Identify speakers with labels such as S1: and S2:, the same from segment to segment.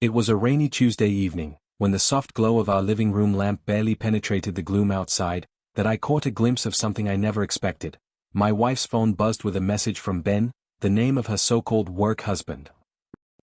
S1: It was a rainy Tuesday evening, when the soft glow of our living room lamp barely penetrated the gloom outside, that I caught a glimpse of something I never expected. My wife's phone buzzed with a message from Ben, the name of her so-called work husband.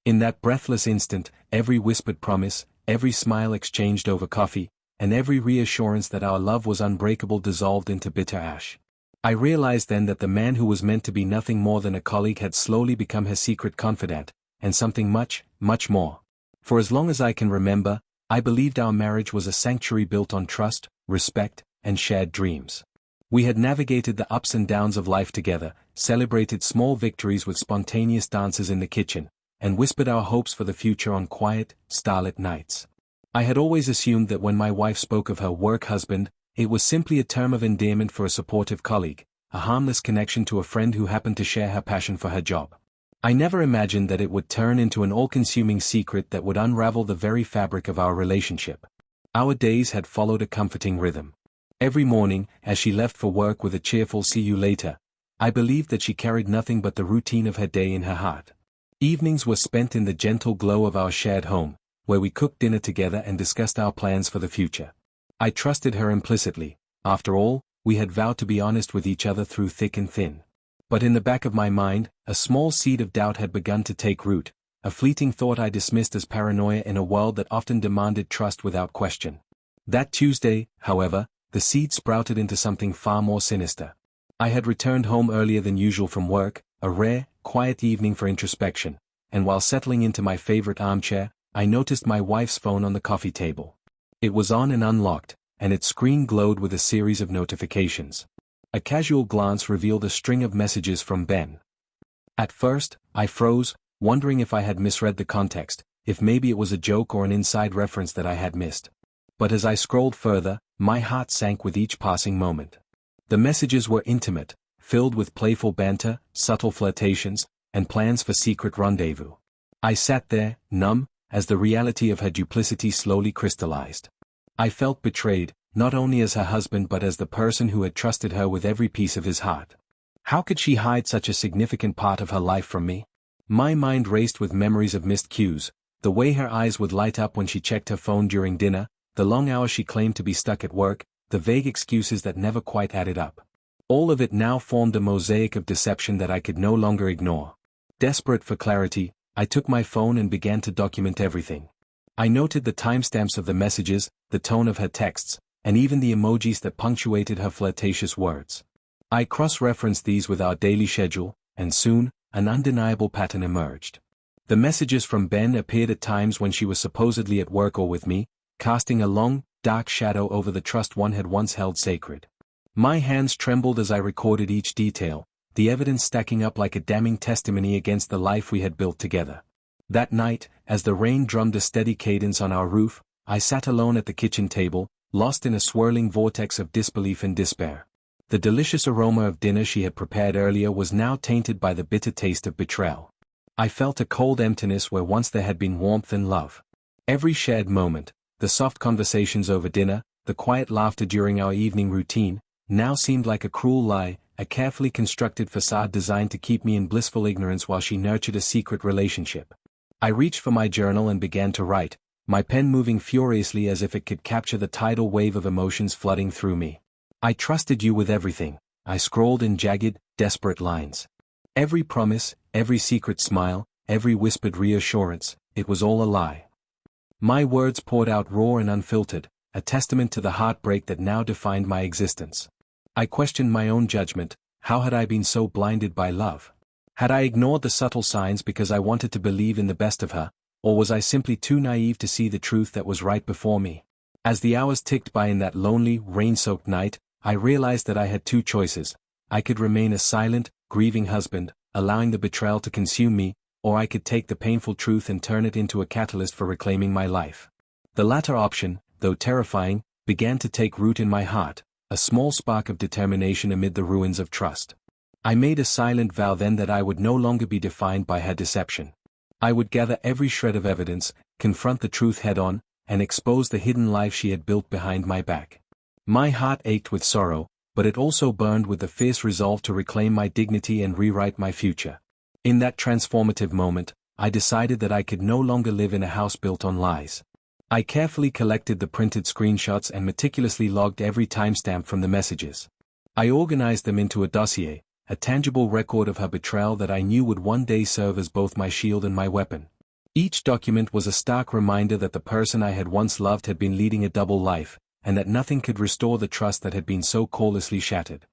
S1: In that breathless instant, every whispered promise, every smile exchanged over coffee, and every reassurance that our love was unbreakable dissolved into bitter ash. I realized then that the man who was meant to be nothing more than a colleague had slowly become her secret confidant, and something much, much more. For as long as I can remember, I believed our marriage was a sanctuary built on trust, respect, and shared dreams. We had navigated the ups and downs of life together, celebrated small victories with spontaneous dances in the kitchen, and whispered our hopes for the future on quiet, starlit nights. I had always assumed that when my wife spoke of her work husband, it was simply a term of endearment for a supportive colleague, a harmless connection to a friend who happened to share her passion for her job. I never imagined that it would turn into an all-consuming secret that would unravel the very fabric of our relationship. Our days had followed a comforting rhythm. Every morning, as she left for work with a cheerful "see you later," I believed that she carried nothing but the routine of her day in her heart. Evenings were spent in the gentle glow of our shared home, where we cooked dinner together and discussed our plans for the future. I trusted her implicitly. After all, we had vowed to be honest with each other through thick and thin. But in the back of my mind, a small seed of doubt had begun to take root, a fleeting thought I dismissed as paranoia in a world that often demanded trust without question. That Tuesday, however, the seed sprouted into something far more sinister. I had returned home earlier than usual from work, a rare, quiet evening for introspection, and while settling into my favorite armchair, I noticed my wife's phone on the coffee table. It was on and unlocked, and its screen glowed with a series of notifications. A casual glance revealed a string of messages from Ben. At first, I froze, wondering if I had misread the context, if maybe it was a joke or an inside reference that I had missed. But as I scrolled further, my heart sank with each passing moment. The messages were intimate, filled with playful banter, subtle flirtations, and plans for secret rendezvous. I sat there, numb, as the reality of her duplicity slowly crystallized. I felt betrayed, not only as her husband but as the person who had trusted her with every piece of his heart. How could she hide such a significant part of her life from me? My mind raced with memories of missed cues, the way her eyes would light up when she checked her phone during dinner, the long hours she claimed to be stuck at work, the vague excuses that never quite added up. All of it now formed a mosaic of deception that I could no longer ignore. Desperate for clarity, I took my phone and began to document everything. I noted the timestamps of the messages, the tone of her texts, and even the emojis that punctuated her flirtatious words. I cross-referenced these with our daily schedule, and soon, an undeniable pattern emerged. The messages from Ben appeared at times when she was supposedly at work or with me, casting a long, dark shadow over the trust one had once held sacred. My hands trembled as I recorded each detail, the evidence stacking up like a damning testimony against the life we had built together. That night, as the rain drummed a steady cadence on our roof, I sat alone at the kitchen table, lost in a swirling vortex of disbelief and despair. The delicious aroma of dinner she had prepared earlier was now tainted by the bitter taste of betrayal. I felt a cold emptiness where once there had been warmth and love. Every shared moment, the soft conversations over dinner, the quiet laughter during our evening routine, now seemed like a cruel lie, a carefully constructed facade designed to keep me in blissful ignorance while she nurtured a secret relationship. I reached for my journal and began to write, my pen moving furiously as if it could capture the tidal wave of emotions flooding through me. I trusted you with everything, I scrawled in jagged, desperate lines. Every promise, every secret smile, every whispered reassurance, it was all a lie. My words poured out raw and unfiltered, a testament to the heartbreak that now defined my existence. I questioned my own judgment. How had I been so blinded by love? Had I ignored the subtle signs because I wanted to believe in the best of her, or was I simply too naive to see the truth that was right before me? As the hours ticked by in that lonely, rain-soaked night, I realized that I had two choices. I could remain a silent, grieving husband, allowing the betrayal to consume me, or I could take the painful truth and turn it into a catalyst for reclaiming my life. The latter option, though terrifying, began to take root in my heart, a small spark of determination amid the ruins of trust. I made a silent vow then that I would no longer be defined by her deception. I would gather every shred of evidence, confront the truth head-on, and expose the hidden life she had built behind my back. My heart ached with sorrow, but it also burned with the fierce resolve to reclaim my dignity and rewrite my future. In that transformative moment, I decided that I could no longer live in a house built on lies. I carefully collected the printed screenshots and meticulously logged every timestamp from the messages. I organized them into a dossier, a tangible record of her betrayal that I knew would one day serve as both my shield and my weapon. Each document was a stark reminder that the person I had once loved had been leading a double life, and that nothing could restore the trust that had been so callously shattered.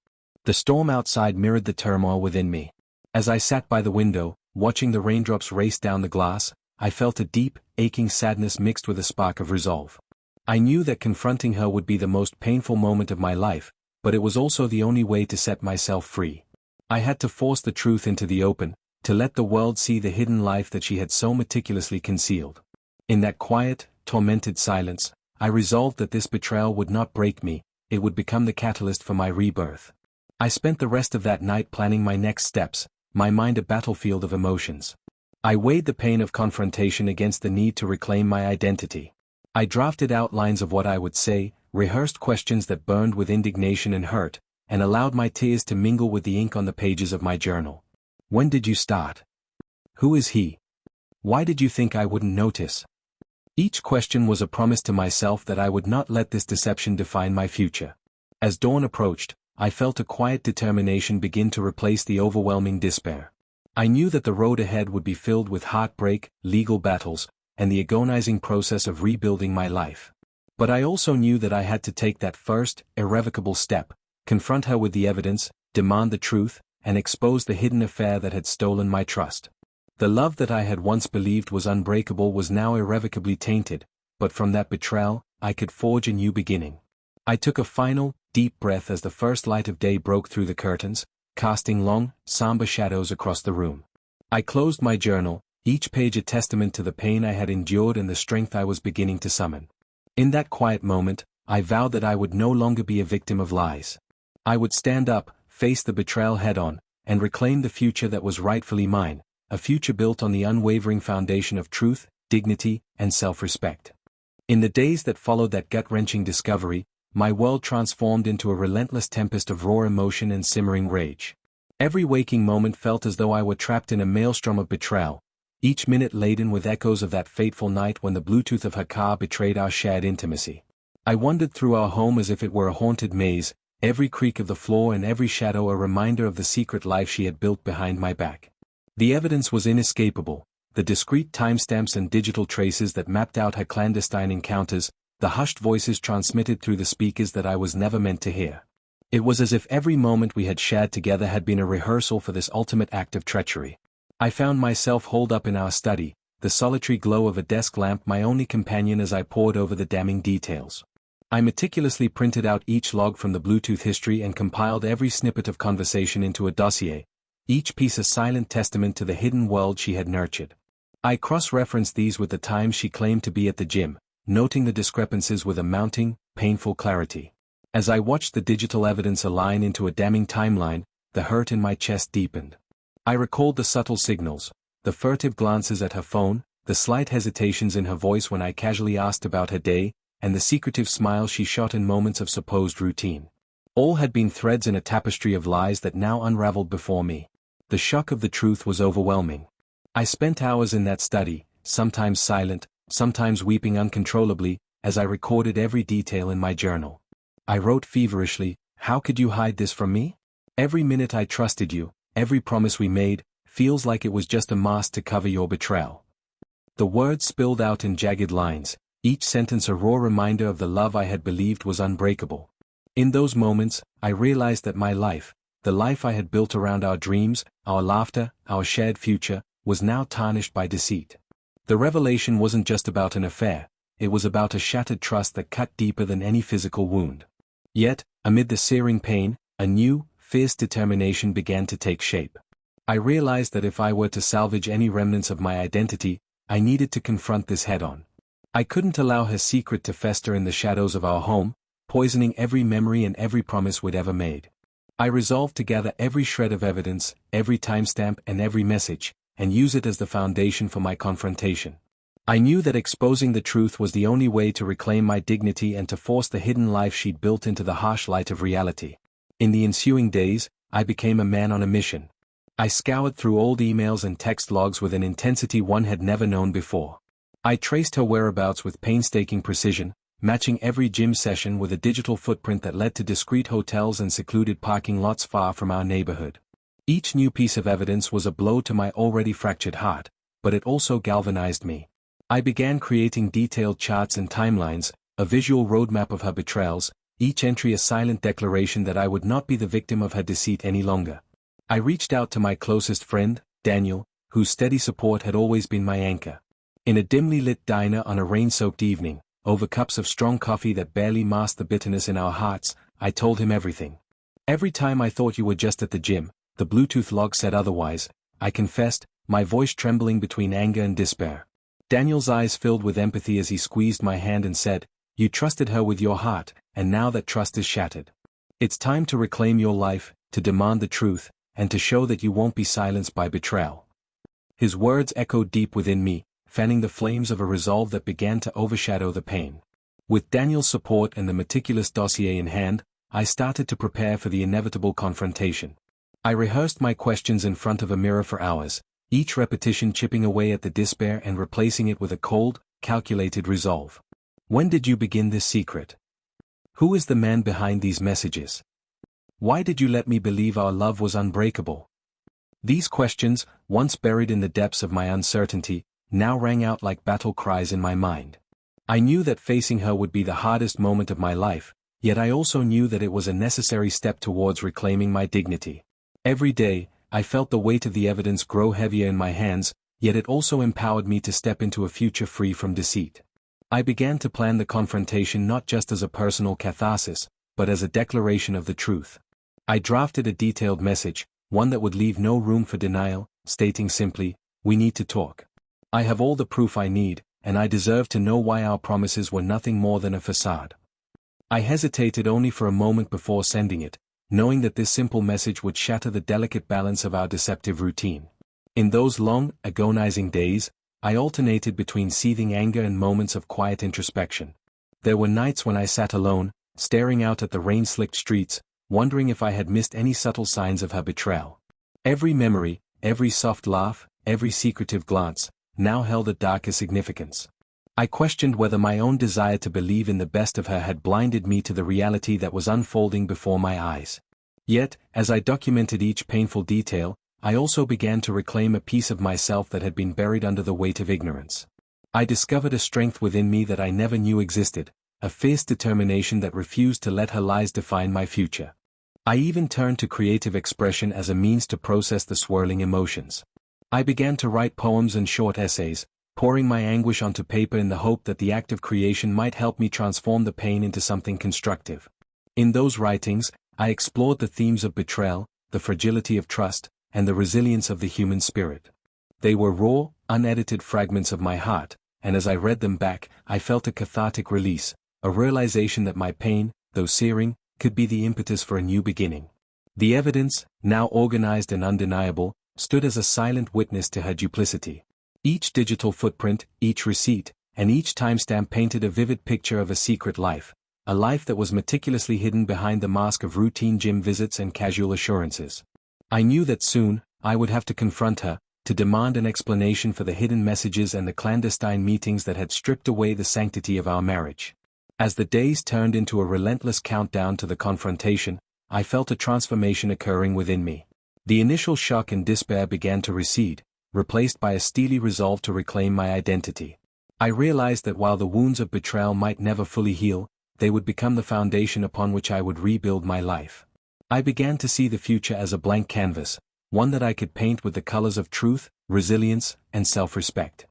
S1: The storm outside mirrored the turmoil within me. As I sat by the window, watching the raindrops race down the glass, I felt a deep, aching sadness mixed with a spark of resolve. I knew that confronting her would be the most painful moment of my life, but it was also the only way to set myself free. I had to force the truth into the open, to let the world see the hidden life that she had so meticulously concealed. In that quiet, tormented silence, I resolved that this betrayal would not break me, it would become the catalyst for my rebirth. I spent the rest of that night planning my next steps, my mind a battlefield of emotions. I weighed the pain of confrontation against the need to reclaim my identity. I drafted outlines of what I would say, rehearsed questions that burned with indignation and hurt, and allowed my tears to mingle with the ink on the pages of my journal. When did you start? Who is he? Why did you think I wouldn't notice? Each question was a promise to myself that I would not let this deception define my future. As dawn approached, I felt a quiet determination begin to replace the overwhelming despair. I knew that the road ahead would be filled with heartbreak, legal battles, and the agonizing process of rebuilding my life. But I also knew that I had to take that first, irrevocable step, confront her with the evidence, demand the truth, and expose the hidden affair that had stolen my trust. The love that I had once believed was unbreakable was now irrevocably tainted, but from that betrayal, I could forge a new beginning. I took a final, deep breath as the first light of day broke through the curtains, casting long, somber shadows across the room. I closed my journal, each page a testament to the pain I had endured and the strength I was beginning to summon. In that quiet moment, I vowed that I would no longer be a victim of lies. I would stand up, face the betrayal head-on, and reclaim the future that was rightfully mine, a future built on the unwavering foundation of truth, dignity, and self-respect. In the days that followed that gut-wrenching discovery, my world transformed into a relentless tempest of raw emotion and simmering rage. Every waking moment felt as though I were trapped in a maelstrom of betrayal, each minute laden with echoes of that fateful night when the Bluetooth of her car betrayed our shared intimacy. I wandered through our home as if it were a haunted maze, every creak of the floor and every shadow a reminder of the secret life she had built behind my back. The evidence was inescapable, the discrete timestamps and digital traces that mapped out her clandestine encounters, the hushed voices transmitted through the speakers that I was never meant to hear. It was as if every moment we had shared together had been a rehearsal for this ultimate act of treachery. I found myself holed up in our study, the solitary glow of a desk lamp my only companion as I pored over the damning details. I meticulously printed out each log from the Bluetooth history and compiled every snippet of conversation into a dossier, each piece a silent testament to the hidden world she had nurtured. I cross-referenced these with the times she claimed to be at the gym, noting the discrepancies with a mounting, painful clarity. As I watched the digital evidence align into a damning timeline, the hurt in my chest deepened. I recalled the subtle signals, the furtive glances at her phone, the slight hesitations in her voice when I casually asked about her day, and the secretive smile she shot in moments of supposed routine. All had been threads in a tapestry of lies that now unraveled before me. The shock of the truth was overwhelming. I spent hours in that study, sometimes silent, sometimes weeping uncontrollably, as I recorded every detail in my journal. I wrote feverishly, "How could you hide this from me? Every minute I trusted you, every promise we made, feels like it was just a mask to cover your betrayal." The words spilled out in jagged lines, each sentence a raw reminder of the love I had believed was unbreakable. In those moments, I realized that my life, the life I had built around our dreams, our laughter, our shared future, was now tarnished by deceit. The revelation wasn't just about an affair, it was about a shattered trust that cut deeper than any physical wound. Yet, amid the searing pain, a new, fierce determination began to take shape. I realized that if I were to salvage any remnants of my identity, I needed to confront this head-on. I couldn't allow her secret to fester in the shadows of our home, poisoning every memory and every promise we'd ever made. I resolved to gather every shred of evidence, every timestamp and every message, and use it as the foundation for my confrontation. I knew that exposing the truth was the only way to reclaim my dignity and to force the hidden life she'd built into the harsh light of reality. In the ensuing days, I became a man on a mission. I scoured through old emails and text logs with an intensity one had never known before. I traced her whereabouts with painstaking precision, matching every gym session with a digital footprint that led to discreet hotels and secluded parking lots far from our neighborhood. Each new piece of evidence was a blow to my already fractured heart, but it also galvanized me. I began creating detailed charts and timelines, a visual roadmap of her betrayals, each entry a silent declaration that I would not be the victim of her deceit any longer. I reached out to my closest friend, Daniel, whose steady support had always been my anchor. In a dimly lit diner on a rain-soaked evening, over cups of strong coffee that barely masked the bitterness in our hearts, I told him everything. Every time I thought you were just at the gym, the Bluetooth log said otherwise, I confessed, my voice trembling between anger and despair. Daniel's eyes filled with empathy as he squeezed my hand and said, "You trusted her with your heart, and now that trust is shattered. It's time to reclaim your life, to demand the truth, and to show that you won't be silenced by betrayal." His words echoed deep within me, fanning the flames of a resolve that began to overshadow the pain. With Daniel's support and the meticulous dossier in hand, I started to prepare for the inevitable confrontation. I rehearsed my questions in front of a mirror for hours, each repetition chipping away at the despair and replacing it with a cold, calculated resolve. When did you begin this secret? Who is the man behind these messages? Why did you let me believe our love was unbreakable? These questions, once buried in the depths of my uncertainty, now rang out like battle cries in my mind. I knew that facing her would be the hardest moment of my life, yet I also knew that it was a necessary step towards reclaiming my dignity. Every day, I felt the weight of the evidence grow heavier in my hands, yet it also empowered me to step into a future free from deceit. I began to plan the confrontation not just as a personal catharsis, but as a declaration of the truth. I drafted a detailed message, one that would leave no room for denial, stating simply, "We need to talk. I have all the proof I need, and I deserve to know why our promises were nothing more than a facade." I hesitated only for a moment before sending it, knowing that this simple message would shatter the delicate balance of our deceptive routine. In those long, agonizing days, I alternated between seething anger and moments of quiet introspection. There were nights when I sat alone, staring out at the rain-slicked streets, wondering if I had missed any subtle signs of her betrayal. Every memory, every soft laugh, every secretive glance, now held a darker significance. I questioned whether my own desire to believe in the best of her had blinded me to the reality that was unfolding before my eyes. Yet, as I documented each painful detail, I also began to reclaim a piece of myself that had been buried under the weight of ignorance. I discovered a strength within me that I never knew existed, a fierce determination that refused to let her lies define my future. I even turned to creative expression as a means to process the swirling emotions. I began to write poems and short essays, pouring my anguish onto paper in the hope that the act of creation might help me transform the pain into something constructive. In those writings, I explored the themes of betrayal, the fragility of trust, and the resilience of the human spirit. They were raw, unedited fragments of my heart, and as I read them back, I felt a cathartic release, a realization that my pain, though searing, could be the impetus for a new beginning. The evidence, now organized and undeniable, stood as a silent witness to her duplicity. Each digital footprint, each receipt, and each timestamp painted a vivid picture of a secret life, a life that was meticulously hidden behind the mask of routine gym visits and casual assurances. I knew that soon, I would have to confront her, to demand an explanation for the hidden messages and the clandestine meetings that had stripped away the sanctity of our marriage. As the days turned into a relentless countdown to the confrontation, I felt a transformation occurring within me. The initial shock and despair began to recede, replaced by a steely resolve to reclaim my identity. I realized that while the wounds of betrayal might never fully heal, they would become the foundation upon which I would rebuild my life. I began to see the future as a blank canvas, one that I could paint with the colors of truth, resilience, and self-respect.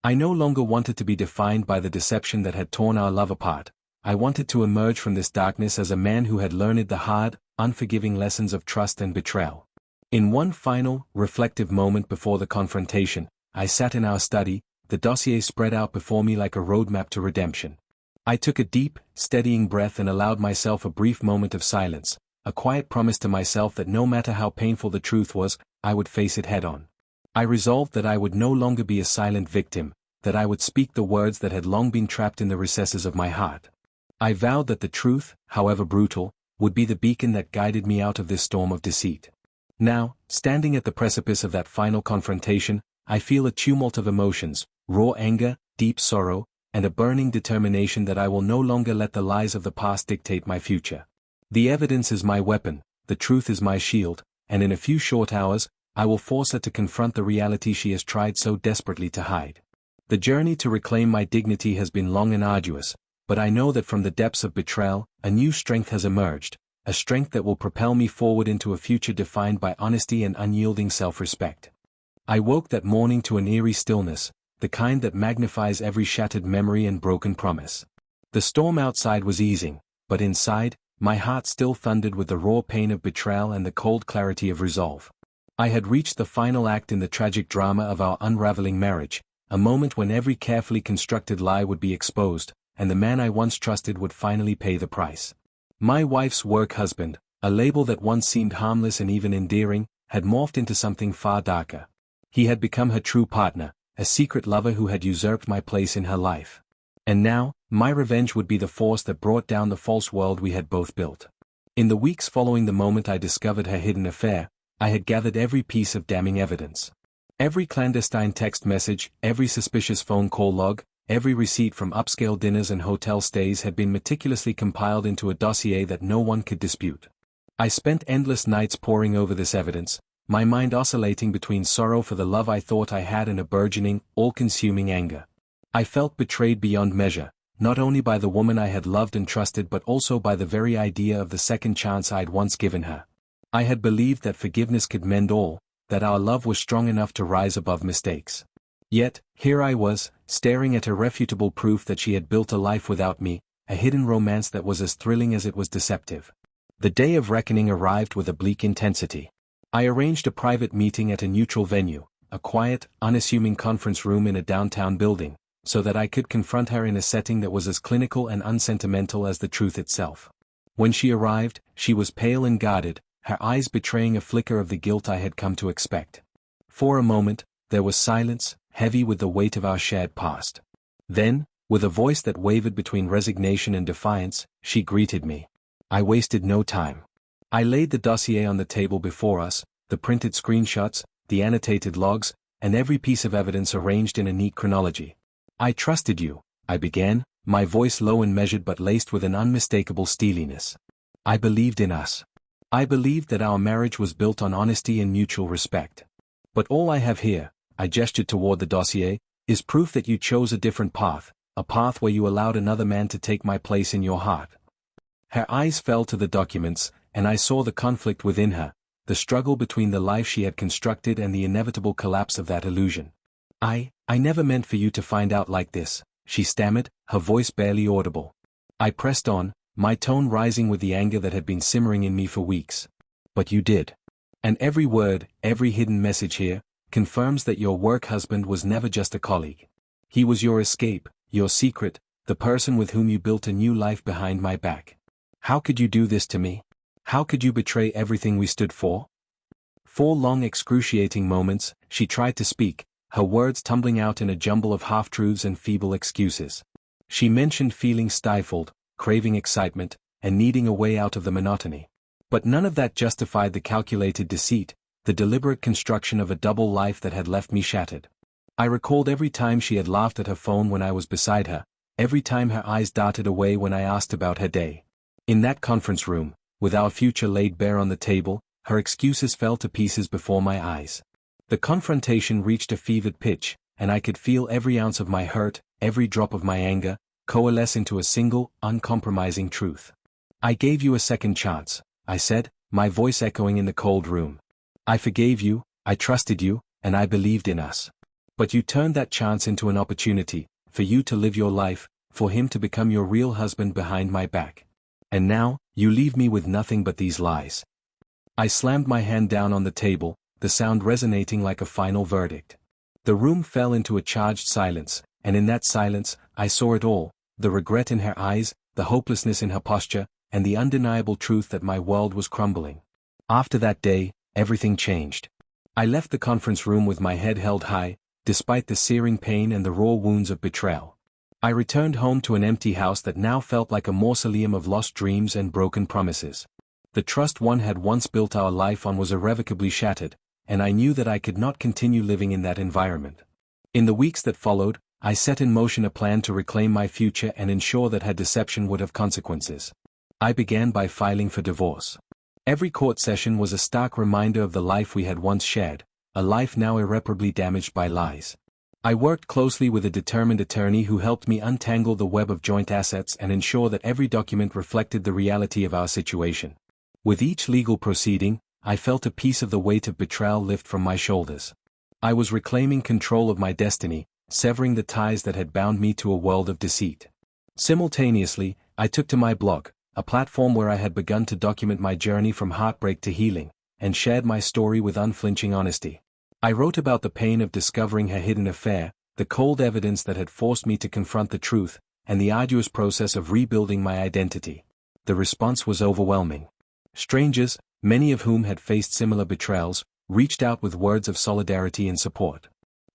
S1: I no longer wanted to be defined by the deception that had torn our love apart. I wanted to emerge from this darkness as a man who had learned the hard, unforgiving lessons of trust and betrayal. In one final, reflective moment before the confrontation, I sat in our study, the dossier spread out before me like a roadmap to redemption. I took a deep, steadying breath and allowed myself a brief moment of silence, a quiet promise to myself that no matter how painful the truth was, I would face it head-on. I resolved that I would no longer be a silent victim, that I would speak the words that had long been trapped in the recesses of my heart. I vowed that the truth, however brutal, would be the beacon that guided me out of this storm of deceit. Now, standing at the precipice of that final confrontation, I feel a tumult of emotions, raw anger, deep sorrow, and a burning determination that I will no longer let the lies of the past dictate my future. The evidence is my weapon, the truth is my shield, and in a few short hours, I will force her to confront the reality she has tried so desperately to hide. The journey to reclaim my dignity has been long and arduous, but I know that from the depths of betrayal, a new strength has emerged, a strength that will propel me forward into a future defined by honesty and unyielding self-respect. I woke that morning to an eerie stillness, the kind that magnifies every shattered memory and broken promise. The storm outside was easing, but inside, my heart still thundered with the raw pain of betrayal and the cold clarity of resolve. I had reached the final act in the tragic drama of our unraveling marriage, a moment when every carefully constructed lie would be exposed, and the man I once trusted would finally pay the price. My wife's work husband, a label that once seemed harmless and even endearing, had morphed into something far darker. He had become her true partner, a secret lover who had usurped my place in her life. And now, my revenge would be the force that brought down the false world we had both built. In the weeks following the moment I discovered her hidden affair, I had gathered every piece of damning evidence. Every clandestine text message, every suspicious phone call log, every receipt from upscale dinners and hotel stays had been meticulously compiled into a dossier that no one could dispute. I spent endless nights poring over this evidence, my mind oscillating between sorrow for the love I thought I had and a burgeoning, all-consuming anger. I felt betrayed beyond measure, not only by the woman I had loved and trusted but also by the very idea of the second chance I'd once given her. I had believed that forgiveness could mend all, that our love was strong enough to rise above mistakes. Yet, here I was, staring at irrefutable proof that she had built a life without me, a hidden romance that was as thrilling as it was deceptive. The day of reckoning arrived with a bleak intensity. I arranged a private meeting at a neutral venue, a quiet, unassuming conference room in a downtown building, so that I could confront her in a setting that was as clinical and unsentimental as the truth itself. When she arrived, she was pale and guarded, her eyes betraying a flicker of the guilt I had come to expect. For a moment, there was silence, heavy with the weight of our shared past. Then, with a voice that wavered between resignation and defiance, she greeted me. I wasted no time. I laid the dossier on the table before us, the printed screenshots, the annotated logs, and every piece of evidence arranged in a neat chronology. I trusted you, I began, my voice low and measured but laced with an unmistakable steeliness. I believed in us. I believed that our marriage was built on honesty and mutual respect. But all I have here, I gestured toward the dossier, is proof that you chose a different path, a path where you allowed another man to take my place in your heart. Her eyes fell to the documents, and I saw the conflict within her, the struggle between the life she had constructed and the inevitable collapse of that illusion. I never meant for you to find out like this, she stammered, her voice barely audible. I pressed on, my tone rising with the anger that had been simmering in me for weeks. But you did. And every word, every hidden message here, confirms that your work husband was never just a colleague. He was your escape, your secret, the person with whom you built a new life behind my back. How could you do this to me? How could you betray everything we stood for? 4 long excruciating moments, she tried to speak, her words tumbling out in a jumble of half-truths and feeble excuses. She mentioned feeling stifled, craving excitement, and needing a way out of the monotony. But none of that justified the calculated deceit, the deliberate construction of a double life that had left me shattered. I recalled every time she had laughed at her phone when I was beside her, every time her eyes darted away when I asked about her day. In that conference room, with our future laid bare on the table, her excuses fell to pieces before my eyes. The confrontation reached a fevered pitch, and I could feel every ounce of my hurt, every drop of my anger, coalesce into a single, uncompromising truth. I gave you a second chance, I said, my voice echoing in the cold room. I forgave you, I trusted you, and I believed in us. But you turned that chance into an opportunity, for you to live your life, for him to become your real husband behind my back. And now, you leave me with nothing but these lies. I slammed my hand down on the table, the sound resonating like a final verdict. The room fell into a charged silence, and in that silence, I saw it all, the regret in her eyes, the hopelessness in her posture, and the undeniable truth that my world was crumbling. After that day, everything changed. I left the conference room with my head held high, despite the searing pain and the raw wounds of betrayal. I returned home to an empty house that now felt like a mausoleum of lost dreams and broken promises. The trust one had once built our life on was irrevocably shattered, and I knew that I could not continue living in that environment. In the weeks that followed, I set in motion a plan to reclaim my future and ensure that her deception would have consequences. I began by filing for divorce. Every court session was a stark reminder of the life we had once shared, a life now irreparably damaged by lies. I worked closely with a determined attorney who helped me untangle the web of joint assets and ensure that every document reflected the reality of our situation. With each legal proceeding, I felt a piece of the weight of betrayal lift from my shoulders. I was reclaiming control of my destiny, severing the ties that had bound me to a world of deceit. Simultaneously, I took to my blog, a platform where I had begun to document my journey from heartbreak to healing, and shared my story with unflinching honesty. I wrote about the pain of discovering her hidden affair, the cold evidence that had forced me to confront the truth, and the arduous process of rebuilding my identity. The response was overwhelming. Strangers, many of whom had faced similar betrayals, reached out with words of solidarity and support.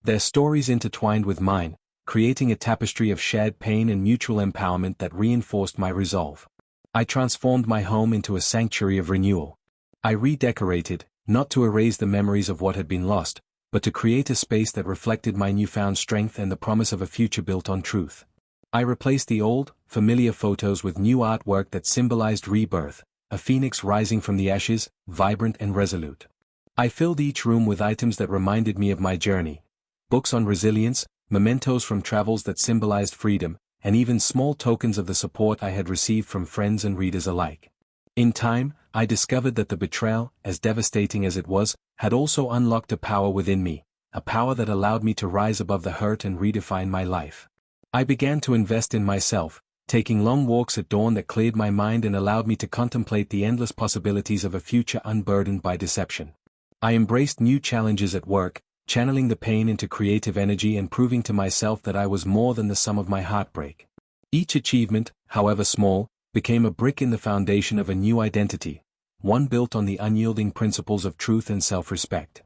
S1: Their stories intertwined with mine, creating a tapestry of shared pain and mutual empowerment that reinforced my resolve. I transformed my home into a sanctuary of renewal. I redecorated, not to erase the memories of what had been lost, but to create a space that reflected my newfound strength and the promise of a future built on truth. I replaced the old, familiar photos with new artwork that symbolized rebirth, a phoenix rising from the ashes, vibrant and resolute. I filled each room with items that reminded me of my journey: books on resilience, mementos from travels that symbolized freedom, and even small tokens of the support I had received from friends and readers alike. In time, I discovered that the betrayal, as devastating as it was, had also unlocked a power within me, a power that allowed me to rise above the hurt and redefine my life. I began to invest in myself, taking long walks at dawn that cleared my mind and allowed me to contemplate the endless possibilities of a future unburdened by deception. I embraced new challenges at work, channeling the pain into creative energy and proving to myself that I was more than the sum of my heartbreak. Each achievement, however small, became a brick in the foundation of a new identity, one built on the unyielding principles of truth and self-respect.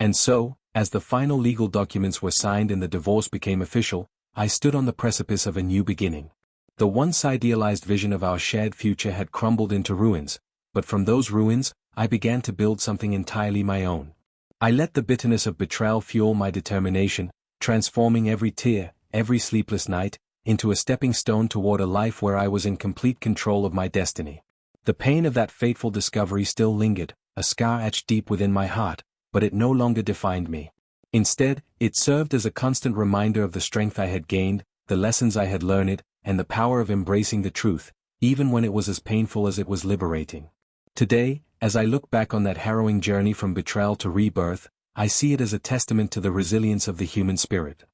S1: And so, as the final legal documents were signed and the divorce became official, I stood on the precipice of a new beginning. The once idealized vision of our shared future had crumbled into ruins, but from those ruins, I began to build something entirely my own. I let the bitterness of betrayal fuel my determination, transforming every tear, every sleepless night, into a stepping stone toward a life where I was in complete control of my destiny. The pain of that fateful discovery still lingered, a scar etched deep within my heart, but it no longer defined me. Instead, it served as a constant reminder of the strength I had gained, the lessons I had learned, and the power of embracing the truth, even when it was as painful as it was liberating. Today, as I look back on that harrowing journey from betrayal to rebirth, I see it as a testament to the resilience of the human spirit.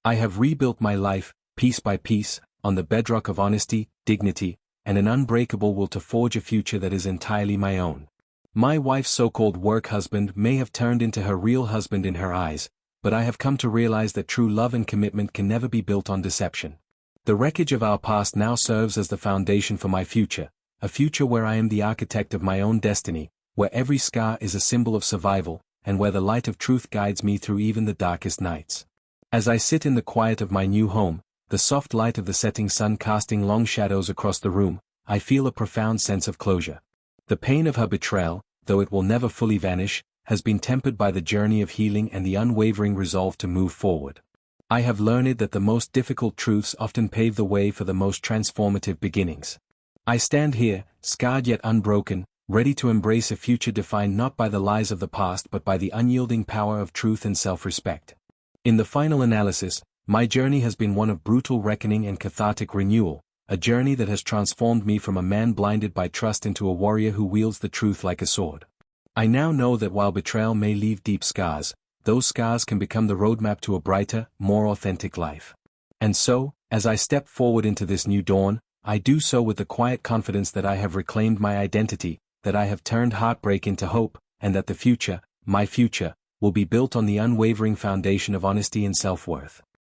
S1: I have rebuilt my life, piece by piece, on the bedrock of honesty, dignity, and an unbreakable will to forge a future that is entirely my own. My wife's so-called work husband may have turned into her real husband in her eyes, but I have come to realize that true love and commitment can never be built on deception. The wreckage of our past now serves as the foundation for my future, a future where I am the architect of my own destiny, where every scar is a symbol of survival, and where the light of truth guides me through even the darkest nights. As I sit in the quiet of my new home, the soft light of the setting sun casting long shadows across the room, I feel a profound sense of closure. The pain of her betrayal, though it will never fully vanish, has been tempered by the journey of healing and the unwavering resolve to move forward. I have learned that the most difficult truths often pave the way for the most transformative beginnings. I stand here, scarred yet unbroken, ready to embrace a future defined not by the lies of the past but by the unyielding power of truth and self-respect. In the final analysis, my journey has been one of brutal reckoning and cathartic renewal, a journey that has transformed me from a man blinded by trust into a warrior who wields the truth like a sword. I now know that while betrayal may leave deep scars, those scars can become the roadmap to a brighter, more authentic life. And so, as I step forward into this new dawn, I do so with the quiet confidence that I have reclaimed my identity, that I have turned heartbreak into hope, and that the future, my future, will be built on the unwavering foundation of honesty and self-worth.